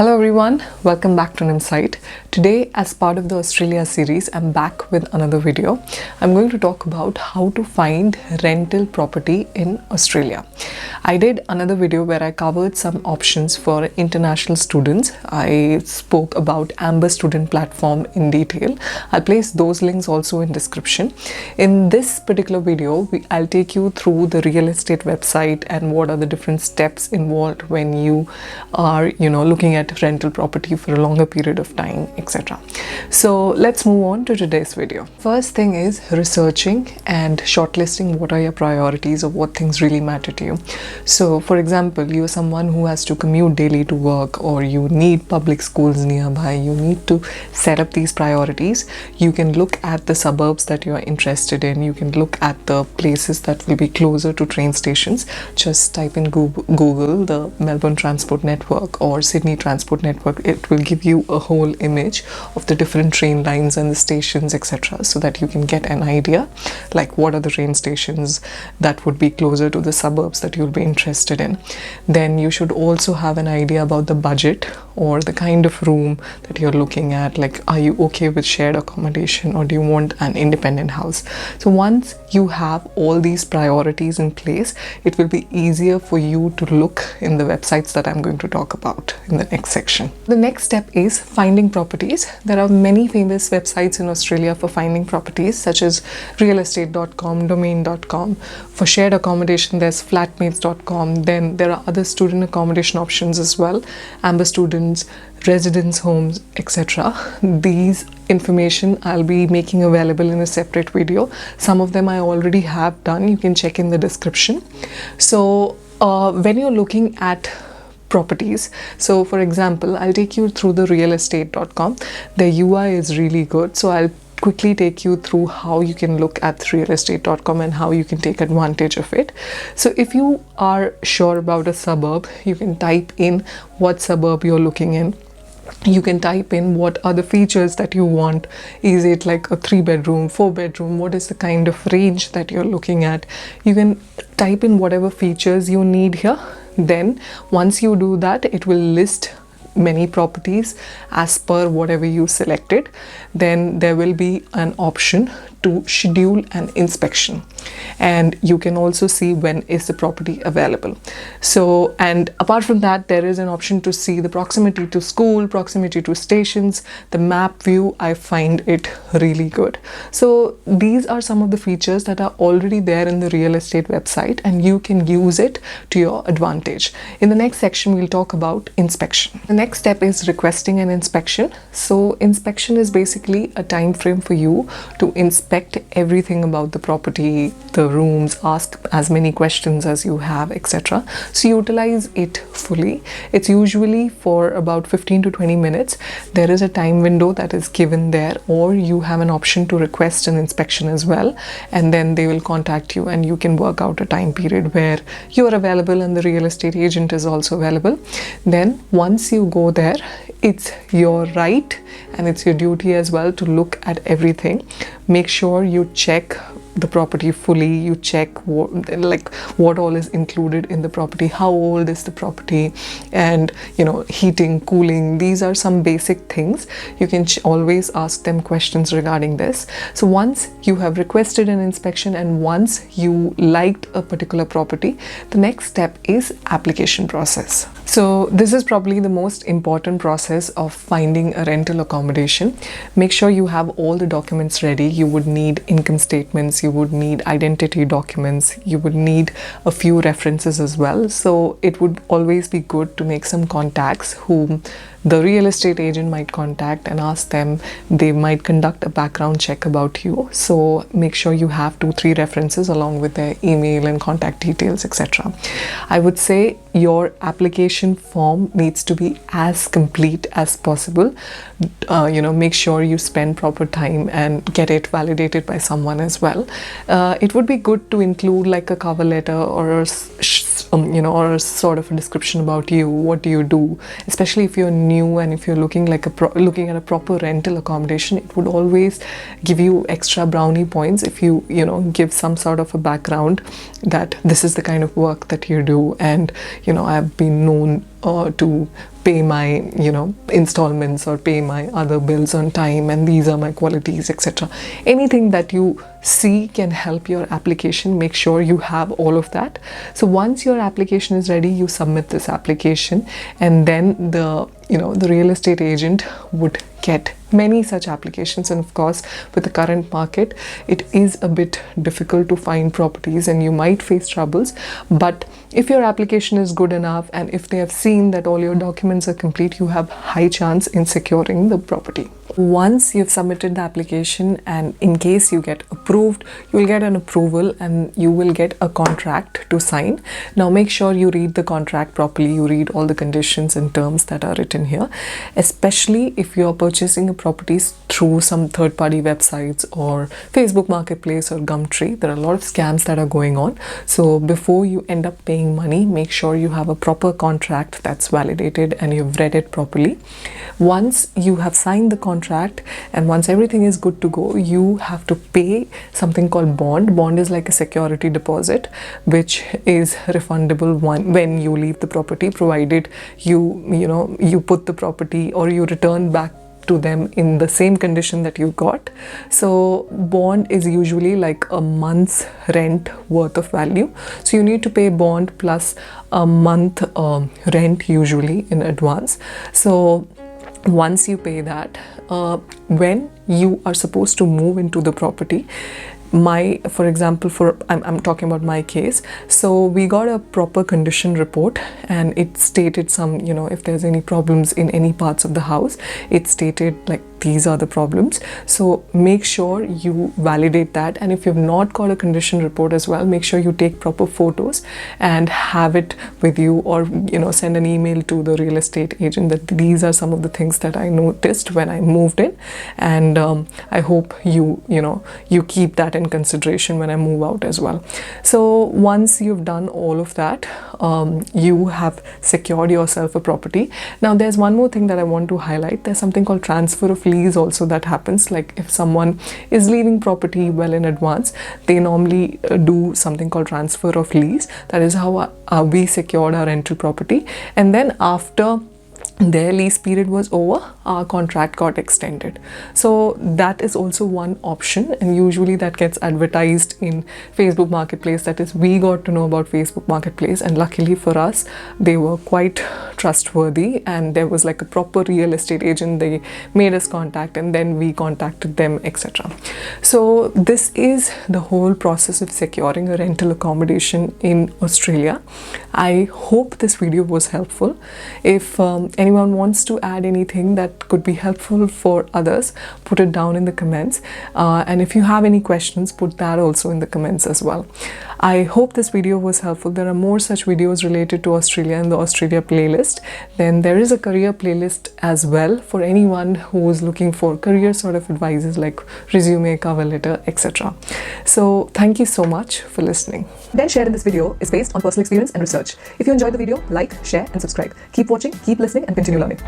Hello everyone, welcome back to an Insight. Today, as part of the Australia series, I'm back with another video. I'm going to talk about how to find rental property in Australia. I did another video where I covered some options for international students. I spoke about Amber student platform in detail. I'll place those links also in description. In this particular video, I'll take you through the real estate website and what are the different steps involved when you are, looking at rental property for a longer period of time, etc. So let's move on to today's video. First thing is researching and shortlisting what are your priorities or what things really matter to you. So for example, you're someone who has to commute daily to work, or you need public schools nearby, you need to set up these priorities. You can look at the suburbs that you're interested in. You can look at the places that will be closer to train stations. Just type in Google the Melbourne Transport Network or Sydney Transport Network. It will give you a whole image of the different train lines and the stations, etc., so that you can get an idea like what are the train stations that would be closer to the suburbs that you'll be interested in. Then you should also have an idea about the budget or the kind of room that you're looking at. Like, are you okay with shared accommodation or do you want an independent house? So once you have all these priorities in place, it will be easier for you to look in the websites that I'm going to talk about in the next section. The next step is finding properties. There are many famous websites in Australia for finding properties, such as realestate.com, domain.com. For shared accommodation, there's flatmates.com. Then there are other student accommodation options as well, Amber students, residence homes, etc. These information I'll be making available in a separate video. Some of them I already have done. You can check in the description. So when you're looking at properties, so for example, I'll take you through the realestate.com. The UI is really good, so I'll quickly take you through how you can look at realestate.com and how you can take advantage of it. So if you are sure about a suburb, you can type in what suburb you're looking in. You can type in what are the features that you want. Is it like a 3-bedroom, 4-bedroom? What is the kind of range that you're looking at? You can type in whatever features you need here. Then once you do that, it will list many properties as per whatever you selected. Then there will be an option to schedule an inspection, and you can also see when is the property available. So, and apart from that, there is an option to see the proximity to school, proximity to stations, the map view. I find it really good. So these are some of the features that are already there in the real estate website, and you can use it to your advantage. In the next section, we'll talk about inspection. The next step is requesting an inspection. So inspection is basically a time frame for you to inspect everything about the property, the rooms, ask as many questions as you have, etc. So utilize it fully. It's usually for about 15 to 20 minutes. There is a time window that is given there, or you have an option to request an inspection as well, and then they will contact you and you can work out a time period where you are available and the real estate agent is also available. Then once you go there, it's your right and it's your duty as well to look at everything. Make sure you check the property fully. You check what all is included in the property, how old is the property, and heating, cooling. These are some basic things. You can always ask them questions regarding this. So once you have requested an inspection and once you liked a particular property, the next step is application process. So this is probably the most important process of finding a rental accommodation. Make sure you have all the documents ready. You would need income statements, you would need identity documents, you would need a few references as well. So it would always be good to make some contacts whom the real estate agent might contact and ask them. They might conduct a background check about you. So make sure you have 2-3 references along with their email and contact details, etc. I would say your application form needs to be as complete as possible. Make sure you spend proper time and get it validated by someone as well. It would be good to include like a cover letter or a or a sort of a description about you. What do you do? Especially if you're new and if you're looking at a proper rental accommodation, it would always give you extra brownie points if you give some sort of a background that this is the kind of work that you do, and I've been known to pay my installments or pay my other bills on time, and these are my qualities, etc. Anything that you see can help your application, make sure you have all of that. So once your application is ready, you submit this application, and then the real estate agent would get many such applications. And of course, with the current market, it is a bit difficult to find properties and you might face troubles. But if your application is good enough and if they have seen that all your documents are complete, you have high chance in securing the property. Once you've submitted the application, and in case you get approved, you'll get an approval and you will get a contract to sign. Now make sure you read the contract properly, you read all the conditions and terms that are written here, especially if you're purchasing properties through some third-party websites or Facebook Marketplace or Gumtree. There are a lot of scams that are going on. So before you end up paying money, make sure you have a proper contract that's validated and you've read it properly. Once you have signed the contract and once everything is good to go, you have to pay something called bond. Bond is like a security deposit which is refundable when you leave the property, provided you put the property or you return back to them in the same condition that you got. So bond is usually like a month's rent worth of value. So you need to pay bond plus a month rent usually in advance. So once you pay that, when you are supposed to move into the property, for example, I'm talking about my case. So we got a proper condition report and it stated some, if there's any problems in any parts of the house, it stated like these are the problems. So make sure you validate that, and if you've not got a condition report as well, make sure you take proper photos and have it with you, or send an email to the real estate agent that these are some of the things that I noticed when I moved in, and I hope you keep that in consideration when I move out as well. So once you've done all of that, you have secured yourself a property. Now there's one more thing that I want to highlight. There's something called transfer of lease also that happens. Like if someone is leaving property well in advance, they normally do something called transfer of lease. That is how we secured our rental property, and then after their lease period was over, our contract got extended. So that is also one option, and usually that gets advertised in Facebook Marketplace. That is, we got to know about Facebook Marketplace, and luckily for us, they were quite trustworthy and there was like a proper real estate agent. They made us contact and then we contacted them, etc. So this is the whole process of securing a rental accommodation in Australia. I hope this video was helpful. If anyone wants to add anything that could be helpful for others, put it down in the comments, and if you have any questions, put that also in the comments as well. I hope this video was helpful. There are more such videos related to Australia in the Australia playlist. Then there is a career playlist as well for anyone who is looking for career sort of advices like resume, cover letter, etc. So thank you so much for listening. Then shared in this video is based on personal experience and research. If you enjoyed the video, like, share and subscribe. Keep watching, keep listening and continue learning.